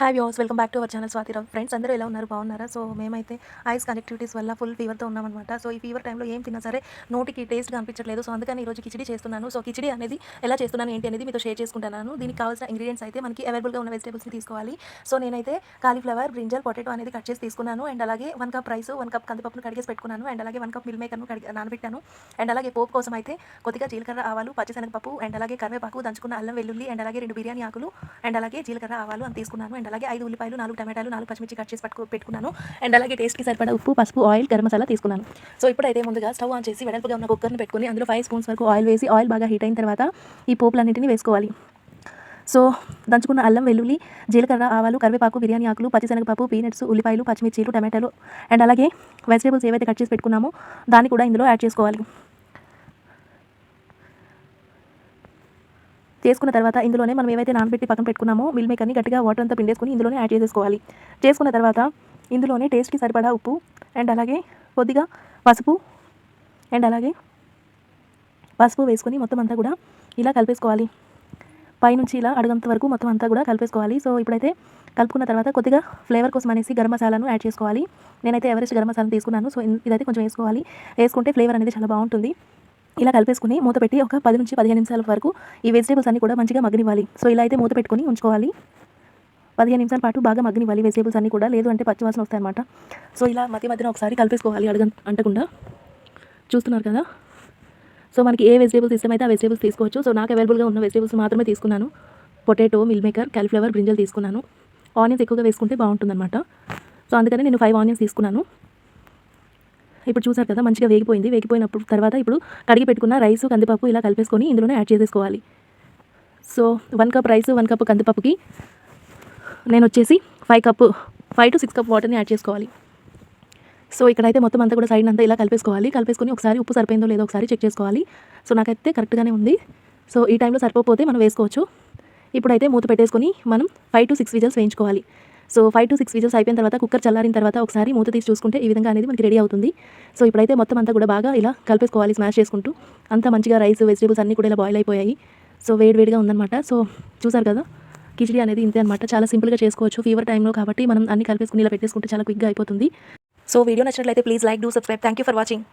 Hi viewers, welcome back to our channel Swathi Rao. Friends అందరూ ఎలా ఉన్నారు, బాగున్నారా? సో మేమైతే ఐస్ కనెక్టివిటీస్ వల్ల ఫుల్ ఫీవర్తో ఉన్నామన్నమాట. సో ఈ ఫీవర్ టైంలో ఏం తిన్నా సరే నోటికి టేస్ట్గా అనిపించట్లేదు. సో అందుకని ఈరోజు కిచిడి చేస్తున్నాను. సో కిచిడి అనేది ఎలా చేస్తున్నాను ఏంటి అనేది మీతో షేర్ చేసుకుంటున్నాను. దీనికి కావాల్సిన ఇంగ్రీడియంట్స్ అయితే మనకి అవైలబుల్గా ఉన్న వెజిటేబుల్స్ని తీసుకోవాలి. సో నేనైతే కాలీఫ్లవర్, బ్రింజల్, పొటాటో అనేది కట్ చేసి తీసుకున్నాను. అండ్ అలాగే 1 కప్ రైస్, 1 కప్ కందిపప్పును కడిగేసి పెట్టుకున్నాను. అండ్ అలాగే 1 కప్ మిల్ మేకర్ను నానబెట్టాను. అండ్ అలాగే పోపు కోసం అయితే కొద్దిగా జీలకర్ర ఆవాలు, పచ్చిశనగపప్పు, అండ్ అలాగే కరివేపాకు, దంచుకున్న అల్లం వెల్లుల్లి, అండ్ అలాగే 2 బిర్యానీ ఆకులు, అండ్ అలాగే జీలకర్ర ఆవాలు అని తీసుకున్నాను. అండ్ అలాగే 5 ఉల్లిపాయలు, 4 టమాటాలు, 4 పచ్చిమిర్చి కట్ చేసి పెట్టుకున్నాను. అండ్ అలాగే టేస్ట్కి సరిపడా ఉప్పు, పసుపు, ఆయిల్, గరం మసాలా తీసుకున్నాను. సో ఇప్పుడైతే ముందుగా స్టవ్ ఆన్ చేసి వెడల్పుగా ఉన్న కుక్కర్ని పెట్టుకుని అందులో 5 స్పూన్స్ వరకు ఆయిల్ వేసి ఆయిల్ బాగా హీట్ అయిన తర్వాత ఈ పోపులన్నింటినీ వేసుకోవాలి. సో దంచుకున్న అల్లం వెల్లుల్లి, జీలకర్ర ఆవాలు, కరివేపాకు, బిర్యానీ ఆకులు, పచ్చిశనగపప్పు, పీనట్స్, ఉల్లిపాయలు, పచ్చిమిర్చీలు, టమాటాలు, అండ్ అలాగే వెజిటేబుల్స్ ఏవైతే కట్ చేసి పెట్టుకున్నామో దాన్ని కూడా ఇందులో యాడ్ చేసుకోవాలి. చేసుకున్న తర్వాత ఇందులోనే మనం ఏవైతే నానబెట్టి పక్కన పెట్టుకున్నామో మిల్ మేకర్ని గట్టిగా వాటర్ అంతా పిండేసుకుని ఇందులోనే యాడ్ చేసేసుకోవాలి. చేసుకున్న తర్వాత ఇందులోనే టేస్ట్కి సరిపడా ఉప్పు, అండ్ అలాగే కొద్దిగా పసుపు, అండ్ అలాగే పసుపు వేసుకొని మొత్తం అంతా కూడా ఇలా కలిపేసుకోవాలి. పైనుంచి ఇలా అడుగంత వరకు మొత్తం అంతా కూడా కలిపేసుకోవాలి. సో ఇప్పుడైతే కలుపుకున్న తర్వాత కొద్దిగా ఫ్లేవర్ కోసం అనేసి గరం మసాలాను యాడ్ చేసుకోవాలి. నేనైతే ఎవరెస్ట్ గరం మసాలాను తీసుకున్నాను. సో ఇదైతే కొంచెం వేసుకోవాలి. వేసుకుంటే ఫ్లేవర్ అనేది చాలా బాగుంటుంది. ఇలా కలిపేసుకుని మూత పెట్టి ఒక 10 నుంచి 15 నిమిషాల వరకు ఈ వెజిటేబుల్స్ అన్ని కూడా మంచిగా మగ్గనివ్వాలి. సో ఇలా అయితే మూత పెట్టుకుని ఉంచుకోవాలి. 15 నిమిషాల పాటు బాగా మగ్గనివ్వాలి వెజిటేబుల్స్ అన్ని కూడా, లేదు అంటే పచ్చివాసన వస్తాయన్నమాట. సో ఇలా మధ్యన ఒకసారి కలిపేసుకోవాలి అంటకుండా. చూస్తున్నారు కదా. సో మనకి ఏ వెజిటేబుల్స్ ఇష్టమైతే ఆ వెజిటేబుల్స్ తీసుకోవచ్చు. సో నాకు అవైలబుల్గా ఉన్న వెజిటేబుల్స్ మాత్రమే తీసుకున్నాను. Potato, meal maker, cauliflower, brinjal తీసుకున్నాను. ఆనియన్స్ ఎక్కువగా వేసుకుంటే బాగుంటుందన్నమాట. సో అందుకని నేను 5 ఆనియన్స్ తీసుకున్నాను. ఇప్పుడు చూసారు కదా, మంచిగా వేగిపోయింది. వేగిపోయినప్పుడు తర్వాత ఇప్పుడు కడిగి పెట్టుకున్న రైస్, కందిపప్పు ఇలా కలిపేసుకొని ఇందులోనే యాడ్ చేసేసుకోవాలి. సో 1 కప్ రైస్, 1 కప్ కందిపప్పుకి నేను వచ్చేసి 5 to 6 కప్ వాటర్ని యాడ్ చేసుకోవాలి. సో ఇక్కడైతే మొత్తం అంతా కూడా సైడ్ అంతా ఇలా కలిపేసుకోవాలి. కలిపేసుకొని ఒకసారి ఉప్పు సరిపోయిందో లేదో ఒకసారి చెక్ చేసుకోవాలి. సో నాకైతే కరెక్ట్గానే ఉంది. సో ఈ టైంలో సరిపోతే మనం వేసుకోవచ్చు. ఇప్పుడైతే మూత పెట్టేసుకొని మనం 5 to 6 విజిల్స్ వేయించుకోవాలి. సో 5 to 6 విజిల్స్ అయిపోయిన తర్వాత కుక్కర్ చల్లారిన తర్వాత ఒకసారి మూత తీసి చూసుకుంటే ఈ విధంగా అనేది మనకి రెడీ అవుతుంది. సో ఇప్పుడైతే మొత్తం అంతా కూడా బాగా ఇలా కలిపేసుకోవాలి, స్మాష్ చేసుకుంటూ. అంతా మంచిగా రైస్, వెజిటేబుల్స్ అన్నీ కూడా ఇలా బాయిల్ అయిపోయాయి. సో వేడిగా ఉందన్నమాట. సో చూసారు కదా, కిచిడి అనేది ఇంతే అనమాట. చాలా సింపుల్గా చేసుకోవచ్చు ఫీవర్ టైంలో కాబట్టి. మనం అన్ని కలిపేసుకుని ఇలా పెట్టేసుకుంటే చాలా క్విక్గా అయిపోతుంది. సో వీడియో నచ్చినట్లయితే please like, do subscribe. Thank you for watching.